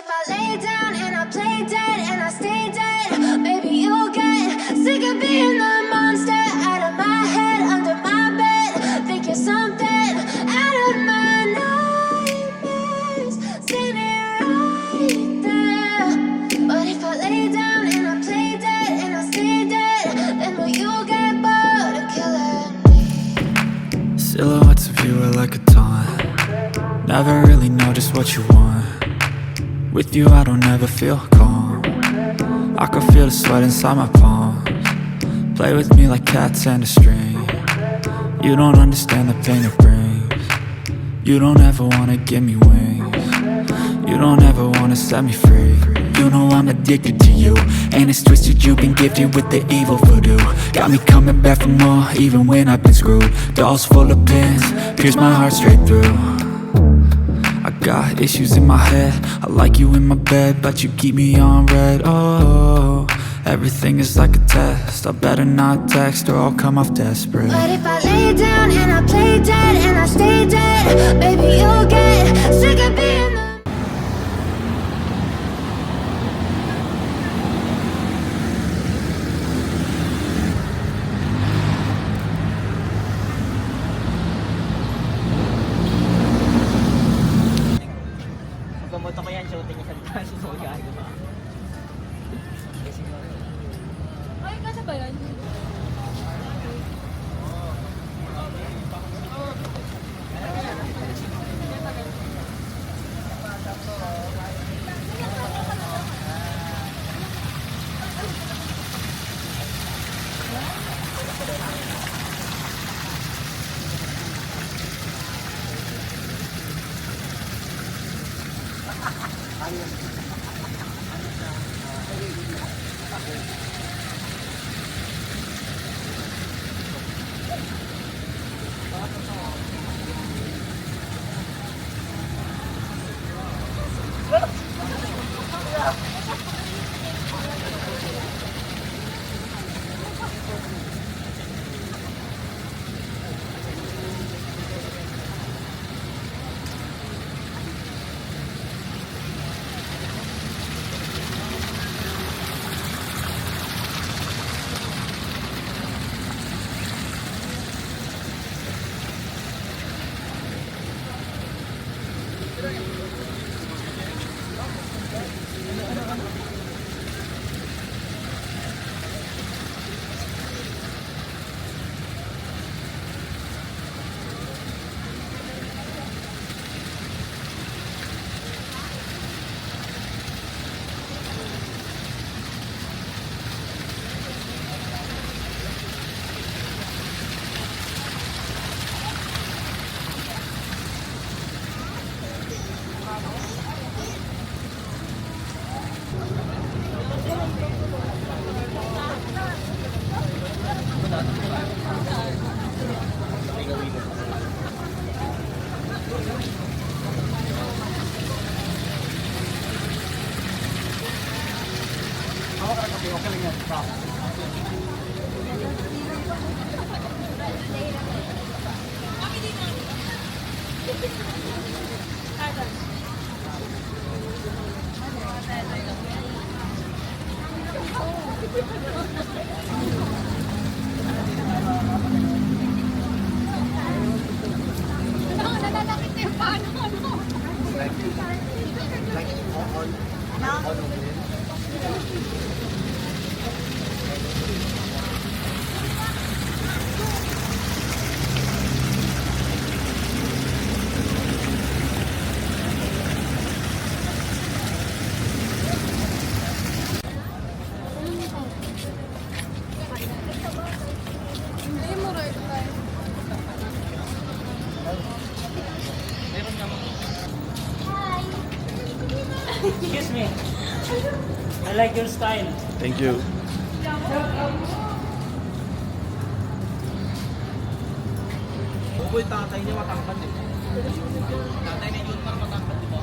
if I lay down and I play dead and I stay dead, maybe you'll get sick of being the monster out of my head, under my bed. Think you're something out of my nightmares, standing right there. But if I lay down and I play dead and I stay dead, then will you get bored of killing me? Silhouettes of you are like a taunt. Never really know just what you want. With you I don't ever feel calm. I can feel the sweat inside my palms. Play with me like cats and a string. You don't understand the pain it brings. You don't ever wanna give me wings. You don't ever wanna set me free. You know I'm addicted to you, and it's twisted, you've been gifted with the evil voodoo. Got me coming back for more, even when I've been screwed. Dolls full of pins, pierce my heart straight through. I got issues in my head, I like you in my bed, but you keep me on red. Oh, everything is like a test, I better not text or I'll come off desperate. But if I lay down and I play dead and I stay dead, baby you'll get sick of being the Gamoto ko yan, shooting isang taas. So, yan. Ay, kasa ba yan? Excuse me. I like your style. Thank you. Uy, tatay niya matangkad eh. Tatay ni Jun matangkad, di ba?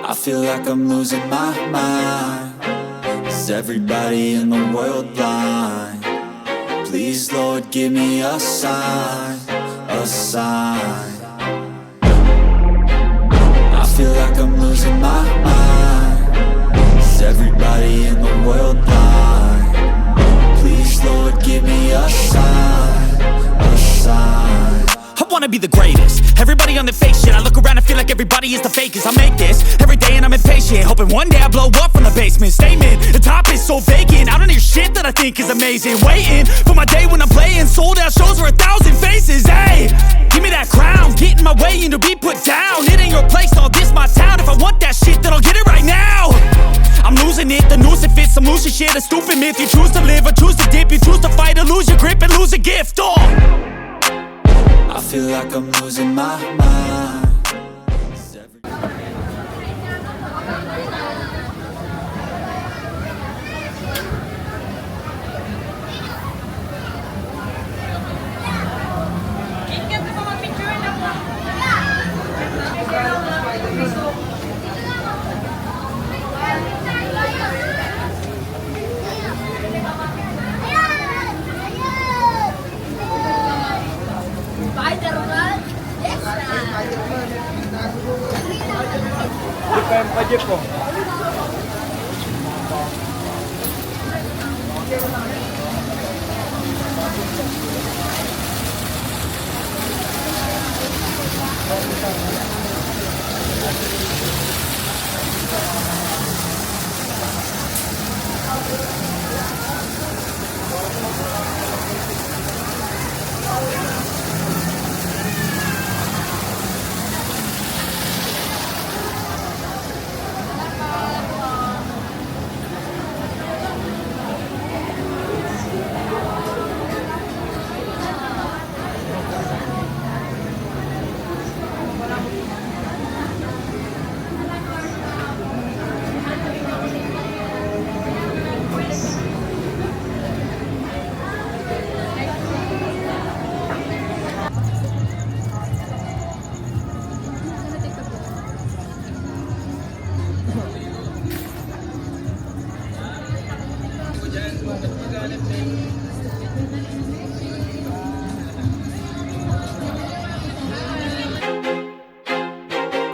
I feel like I'm losing my mind. Is everybody in the world blind? Please, Lord, give me a sign, a sign. wanna be the greatest. Everybody on the fake shit. I look around and feel like everybody is the fakest. I make this every day and I'm impatient, hoping one day I blow up from the basement. Statement, the top is so vacant. I don't hear shit that I think is amazing. Waiting for my day when I'm playing sold out shows for 1,000 faces. Hey, give me that crown, get in my way and to be put down. It ain't your place, all this my town. If I want that shit, then I'll get it right now. I'm losing it, the noose it fits. I'm losing shit, a stupid myth. You choose to live or choose to dip. You choose to fight or lose your grip and lose a gift. Oh, I feel like I'm losing my mind.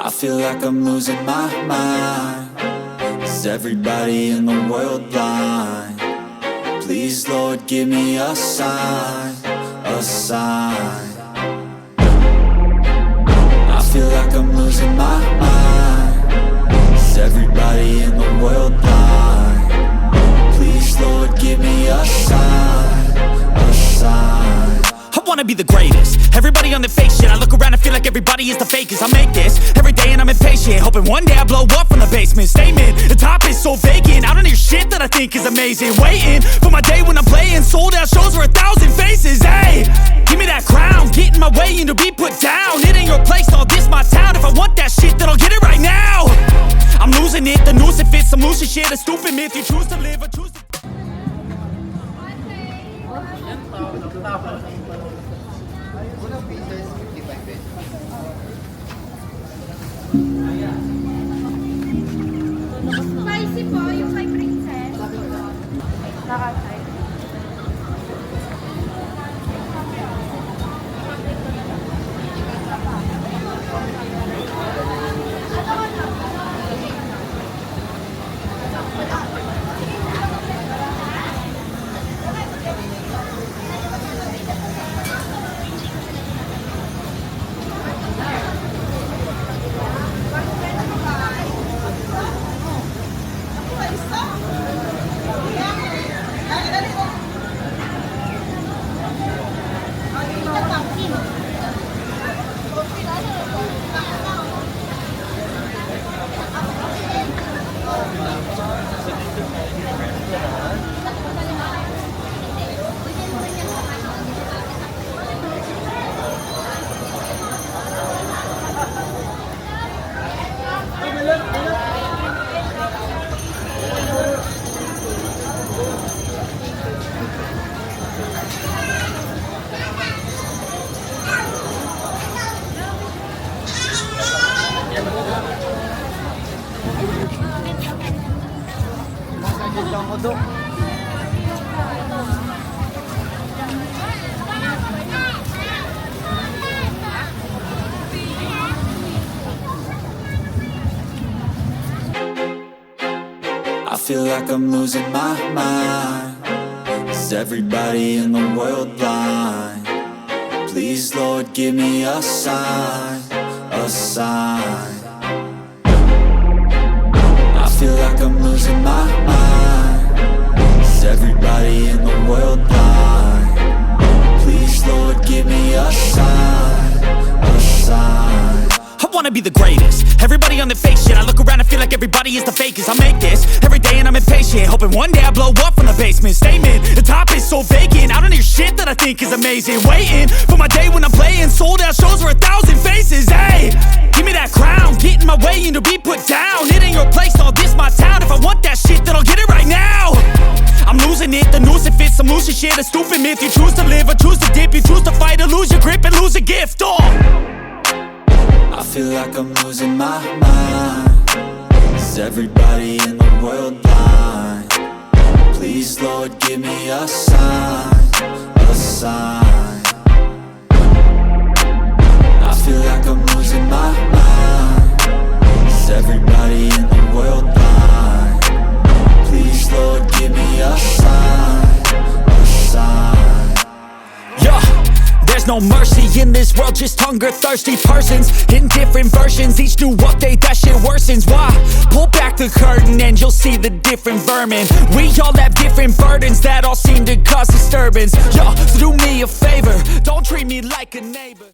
I feel like I'm losing my mind. Is everybody in the world blind? Please, Lord, give me a sign, a sign. I feel like I'm losing my mind. Is everybody in the world blind? Please, Lord, give me a sign, a sign. I wanna be the greatest. Everybody on the fake shit. I look around and feel like everybody is the fakest. I make this every day and I'm impatient, hoping one day I blow up from the basement. Statement, the top is so vacant. I don't hear shit that I think is amazing. Waiting for my day when I'm playing sold out shows for 1,000 faces. Hey, give me that crown, get in my way and to be put down. It ain't your place, all this my town. If I want that shit, then I'll get it right now. I'm losing it, the noose it fits. I'm losing shit, a stupid myth. You choose to live or choose to... Spicy po, yung kay Princess. Nakatay. I feel like I'm losing my mind. Is everybody in the world blind? Please Please, Lord, give me a sign, a sign. I feel like I'm losing my mind. Is everybody in the world blind? Please, Lord, give me a sign, a sign. I wanna be the greatest. Everybody on the fake shit. I look around and feel like everybody is the fakest. I make this every day and I'm impatient, hoping one day I blow up from the basement. Statement, the top is so vacant. I don't hear shit that I think is amazing. Waiting for my day when I'm playing sold out shows for 1,000 faces. Hey, give me that crown, get in my way and to be put down. It ain't your place, no, this my town. If I want that shit, then I'll get it right now. I'm losing it, the noose it fits, some losing shit. A stupid myth, you choose to live or choose to dip. You choose to fight or lose your grip and lose a gift. I feel like I'm losing my mind. Is everybody in the world blind? Please, Lord, give me a sign, a sign. I feel like I'm losing my mind. Is everybody in the world blind? Please, Lord, give me a sign, a sign. Yeah. There's no mercy in this world, just hunger-thirsty persons in different versions, each new update, that shit worsens. Why? Pull back the curtain and you'll see the different vermin. We all have different burdens that all seem to cause disturbance. Yo, so do me a favor, don't treat me like a neighbor.